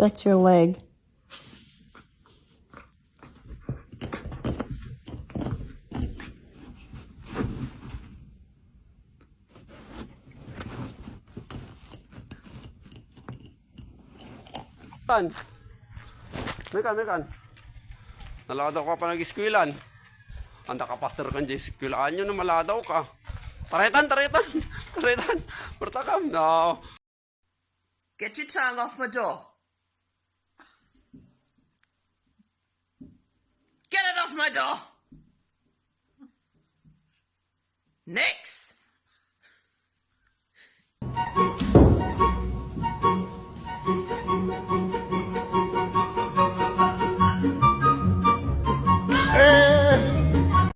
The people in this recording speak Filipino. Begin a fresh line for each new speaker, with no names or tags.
That's your leg.
Mekan. Naladaw ka pa nag-iskwilan. Anda ka pastor kan dyan iskwilaan nyo na maladaw ka. Taretan. Bertakam. No.
Get your tongue off my door. Get it off my door. Next.